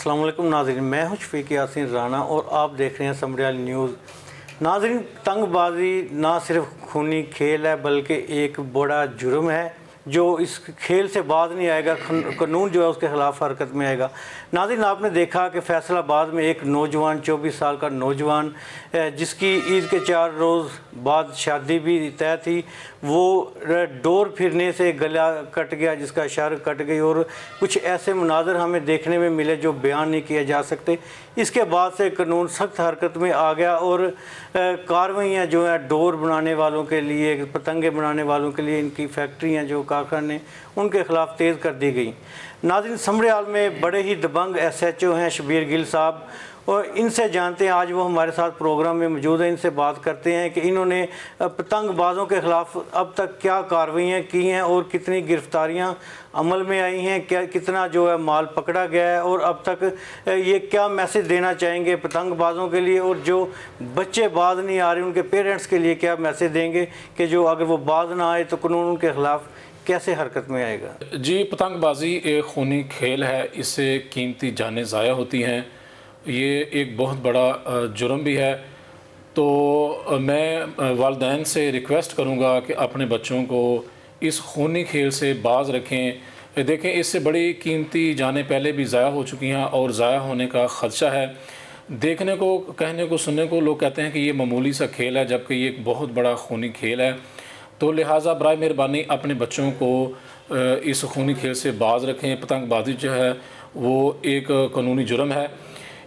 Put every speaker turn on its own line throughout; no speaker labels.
अस्सलाम वालेकुम नाज़रीन, मैं हूं शफीक यासीन राना और आप देख रहे हैं समरियाल न्यूज़। नाज़रीन, तंगबाज़ी ना सिर्फ खूनी खेल है बल्कि एक बड़ा जुर्म है जो इस खेल से बाज नहीं आएगा। कानून जो है उसके ख़िलाफ़ हरकत में आएगा। नाज़रीन, आपने देखा कि फैसलाबाद में एक नौजवान 24 साल का नौजवान जिसकी ईद के 4 रोज़ बाद शादी भी तय थी, वो डोर फिरने से गला कट गया, जिसका शर कट गई और कुछ ऐसे मुनाज़र हमें देखने में मिले जो बयान नहीं किए जा सकते। इसके बाद से कानून सख्त हरकत में आ गया और कार्रवाइयाँ जो है डोर बनाने वालों के लिए, पतंगे बनाने वालों के लिए, इनकी फैक्ट्रियाँ जो कारखाने, उनके ख़िलाफ़ तेज़ कर दी गई। नाज़रीन, समरियाल में बड़े ही दबंग SHO हैं शब्बीर गिल साहब, और इनसे जानते हैं, आज वो हमारे साथ प्रोग्राम में मौजूद हैं। इनसे बात करते हैं कि इन्होंने पतंगबाज़ों के ख़िलाफ़ अब तक क्या कार्रवाइयाँ की हैं और कितनी गिरफ़्तारियाँ अमल में आई हैं, क्या कितना जो है माल पकड़ा गया है, और अब तक ये क्या मैसेज देना चाहेंगे पतंगबाज़ों के लिए, और जो बच्चे बाज नहीं आ रहे उनके पेरेंट्स के लिए क्या मैसेज देंगे कि जो अगर वो बाज ना आए तो कानून उनके ख़िलाफ़ कैसे हरकत में आएगा।
जी, पतंगबाज़ी एक खूनी खेल है, इससे कीमती जानें ज़ाया होती हैं, ये एक बहुत बड़ा जुर्म भी है। तो मैं वालिदैन से रिक्वेस्ट करूँगा कि अपने बच्चों को इस खूनी खेल से बाज रखें। देखें, इससे बड़ी कीमती जानें पहले भी ज़ाया हो चुकी हैं और ज़ाया होने का ख़दशा है। देखने को, कहने को, सुनने को लोग कहते हैं कि ये मामूली सा खेल है, जबकि ये एक बहुत बड़ा खूनी खेल है। तो लिहाजा बराए मेहरबानी अपने बच्चों को इस खूनी खेल से बाज रखें। पतंगबाज़ी जो है वो एक कानूनी जुर्म है।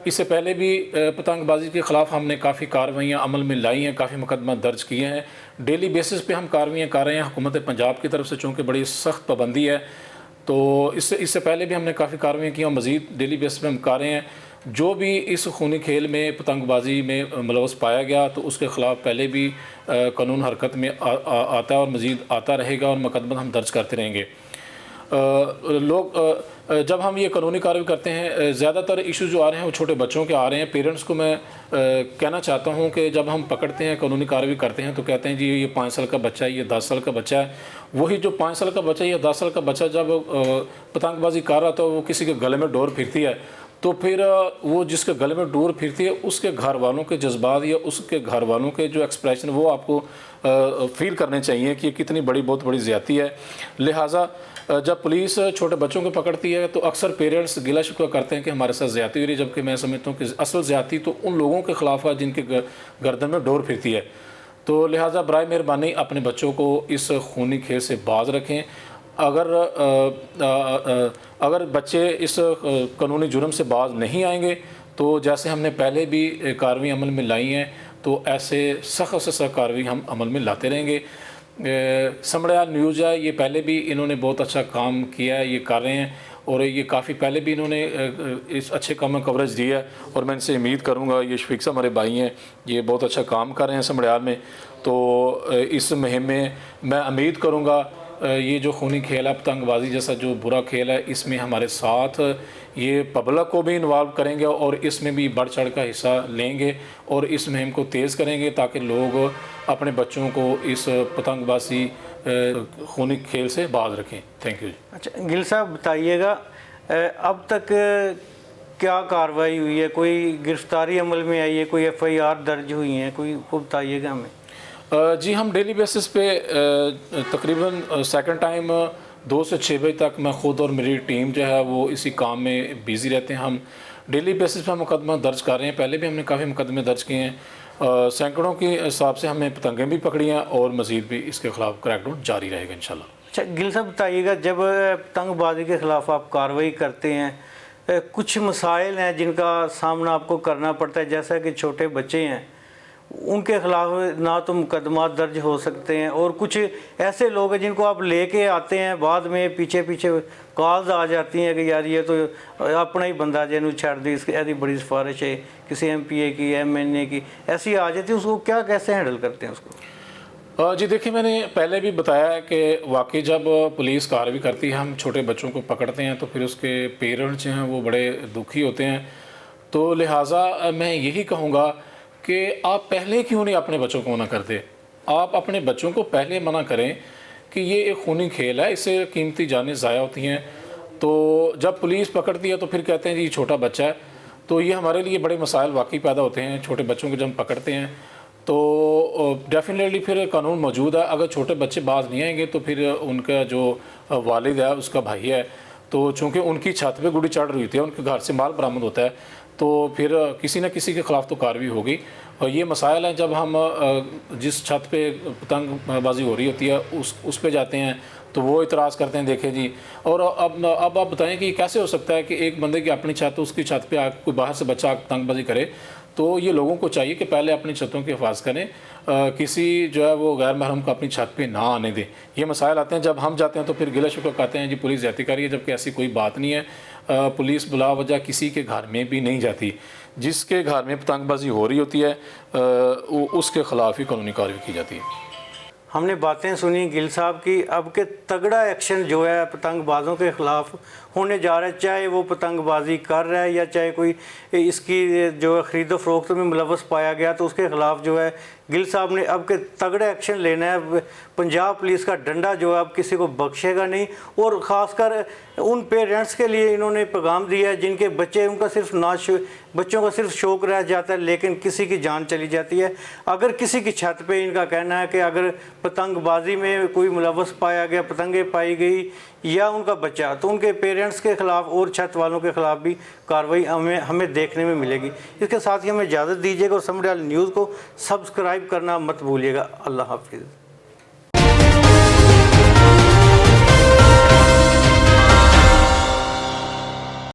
इससे पहले भी पतंगबाज़ी के ख़िलाफ़ हमने काफ़ी कार्रवाइयाँ अमल में लाई हैं, काफ़ी मुकदमा दर्ज किए हैं। डेली बेसिस पे हम कार्रवाइयाँ कर रहे हैं। हुकूमत पंजाब की तरफ से चूँकि बड़ी सख्त पाबंदी है, तो इससे पहले भी हमने काफ़ी कार्रवाइयाँ की और मज़ीद डेली बेसिस पे हम कर रहे हैं। जो भी इस खूनी खेल में, पतंगबाज़ी में मुलव्वस पाया गया तो उसके ख़िलाफ़ पहले भी कानून हरकत में आता है और मज़ीद आता रहेगा और मुकदमा हम दर्ज करते रहेंगे। जब हम ये कानूनी कार्रवाई करते हैं, ज़्यादातर इशू जो आ रहे हैं वो छोटे बच्चों के आ रहे हैं। पेरेंट्स को मैं कहना चाहता हूँ कि जब हम पकड़ते हैं, कानूनी कार्रवाई करते हैं, तो कहते हैं जी ये 5 साल का बच्चा है, ये 10 साल का बच्चा है। वही जो 5 साल का बच्चा या 10 साल का बच्चा जब पतंगबाज़ी कर रहा था, वो किसी के गले में डोर फिरती है, तो फिर वो जिसके गले में डोर फिरती है उसके घर वालों के जज्बात या उसके घर वालों के जो एक्सप्रेशन वो आपको फील करने चाहिए कि कितनी बहुत बड़ी ज़्यादती है। लिहाजा जब पुलिस छोटे बच्चों को पकड़ती है तो अक्सर पेरेंट्स गिला शिकवा करते हैं कि हमारे साथ ज़्यादती हो रही है, जबकि मैं समझता हूँ कि असल ज़्यादती तो उन लोगों के ख़िलाफ़ है जिनके गर्दन में डोर फिरती है। तो लिहाजा बराए मेहरबानी अपने बच्चों को इस खूनी खेल से बाज रखें। अगर बच्चे इस कानूनी जुर्म से बाज नहीं आएंगे तो जैसे हमने पहले भी कार्रवाई अमल में लाई हैं, तो ऐसे सख्त से सख्त कार्रवाई हम अमल में लाते रहेंगे। समरियाल न्यूज़ है, ये पहले भी इन्होंने बहुत अच्छा काम किया है, ये कर रहे हैं, और ये काफ़ी पहले भी इन्होंने इस अच्छे काम में कवरेज दी है, और मैं इनसे उम्मीद करूँगा, ये शफीक साहब हमारे भाई हैं, ये बहुत अच्छा काम कर रहे हैं समरियाल में। तो इस मुहिम में मैं उम्मीद करूँगा ये जो खूनी खेल है, पतंगबाज़ी जैसा जो बुरा खेल है, इसमें हमारे साथ ये पब्लिक को भी इन्वॉल्व करेंगे और इसमें भी बढ़ चढ़ का हिस्सा लेंगे और इस मुहिम को तेज़ करेंगे ताकि लोग अपने बच्चों को इस पतंगबाज़ी खूनी खेल से बाज रखें। Thank you.
अच्छा गिल साहब, बताइएगा अब तक क्या कार्रवाई हुई है, कोई गिरफ्तारी अमल में आई है, कोई FIR दर्ज हुई है, कोई वो बताइएगा हमें।
जी, हम डेली बेसिस पे तकरीबन सेकंड टाइम 2 से 6 बजे तक मैं ख़ुद और मेरी टीम जो है वो इसी काम में बिज़ी रहते हैं। हम डेली बेसिस पे मुकदमा दर्ज कर रहे हैं। पहले भी हमने काफ़ी मुकदमे दर्ज किए हैं। सैकड़ों के हिसाब से हमने पतंगें भी पकड़ी हैं और मज़ीद भी इसके ख़िलाफ़ क्रैकडाउन जारी रहेगा इंशाल्लाह।
अच्छा गिल साहब, बताइएगा जब पतंगबाज़ी के ख़िलाफ़ आप कार्रवाई करते हैं, कुछ मसाइल हैं जिनका सामना आपको करना पड़ता है, जैसा कि छोटे बच्चे हैं उनके ख़िलाफ़ ना तो मुकदमा दर्ज हो सकते हैं, और कुछ ऐसे लोग हैं जिनको आप लेके आते हैं, बाद में पीछे पीछे कॉल्स आ जाती हैं कि यार ये तो अपना ही बंदा जिन्होंने छड़ दी, इसकी ऐसी बड़ी सिफारिश है किसी MPA की, MNA की, ऐसी आ जाती है, उसको क्या कैसे हैंडल करते हैं उसको।
जी देखिए, मैंने पहले भी बताया है कि वाकई जब पुलिस कार्रवाई करती है, हम छोटे बच्चों को पकड़ते हैं तो फिर उसके पेरेंट्स जो हैं वो बड़े दुखी होते हैं। तो लिहाजा मैं यही कहूँगा कि आप पहले क्यों नहीं अपने बच्चों को मना करते। आप अपने बच्चों को पहले मना करें कि ये एक खूनी खेल है, इससे कीमती जानें ज़ाया होती हैं। तो जब पुलिस पकड़ती है तो फिर कहते हैं जी छोटा बच्चा है। तो ये हमारे लिए बड़े मसाइल वाकई पैदा होते हैं। छोटे बच्चों को जब हम पकड़ते हैं तो डेफिनेटली फिर कानून मौजूद है, अगर छोटे बच्चे बाज नहीं आएंगे तो फिर उनका जो वालिद है, उसका भाई है, तो चूँकि उनकी छत पे गुड़ी चढ़ रही होती है, उनके घर से माल बरामद होता है, तो फिर किसी न किसी के ख़िलाफ़ तो कार्रवाई होगी। और ये मसाइल हैं जब हम जिस छत पे पतंगबाजी हो रही होती है उस पे जाते हैं तो वो इतराज़ करते हैं, देखें जी। और अब आप बताएं कि कैसे हो सकता है कि एक बंदे की अपनी छत, उसकी छत पे आकर कोई बाहर से बच्चा पतंगबाजी करे। तो ये लोगों को चाहिए कि पहले अपनी छतों की हिफाजत करें, किसी जो है वो गैर महरम को अपनी छत पे ना आने दें। ये मसाइल आते हैं जब हम जाते हैं तो फिर गिला शिकवा कहते हैं जी पुलिस ज्यादती कर रही है, जबकि ऐसी कोई बात नहीं है। पुलिस बुला वजह किसी के घर में भी नहीं जाती। जिसके घर में पतंगबाजी हो रही होती है उसके ख़िलाफ़ ही कानूनी कार्रवाई की जाती है।
हमने बातें सुनी गिल साहब की। अब के तगड़ा एक्शन जो है पतंगबाजों के ख़िलाफ़ होने जा रहा है, चाहे वो पतंगबाजी कर रहा है या चाहे कोई इसकी जो है ख़रीदो फरोख्त में मुलव्वस पाया गया, तो उसके ख़िलाफ़ जो है गिल साहब ने अब के तगड़े एक्शन लेना है। पंजाब पुलिस का डंडा जो है अब किसी को बख्शेगा नहीं। और ख़ासकर उन पेरेंट्स के लिए इन्होंने पैगाम दिया है जिनके बच्चे, उनका सिर्फ बच्चों का सिर्फ शौक़ रह जाता है लेकिन किसी की जान चली जाती है। अगर किसी की छत पे, इनका कहना है कि अगर पतंगबाजी में कोई मुलव्वस पाया गया, पतंगे पाई गई या उनका बच्चा, तो उनके पेरेंट्स के ख़िलाफ़ और छत वालों के ख़िलाफ़ भी कार्रवाई हमें देखने में मिलेगी। इसके साथ ही हमें इजाज़त दीजिएगा और समडियाल न्यूज़ को सब्सक्राइब करना मत भूलिएगा। अल्लाह हाफिज़।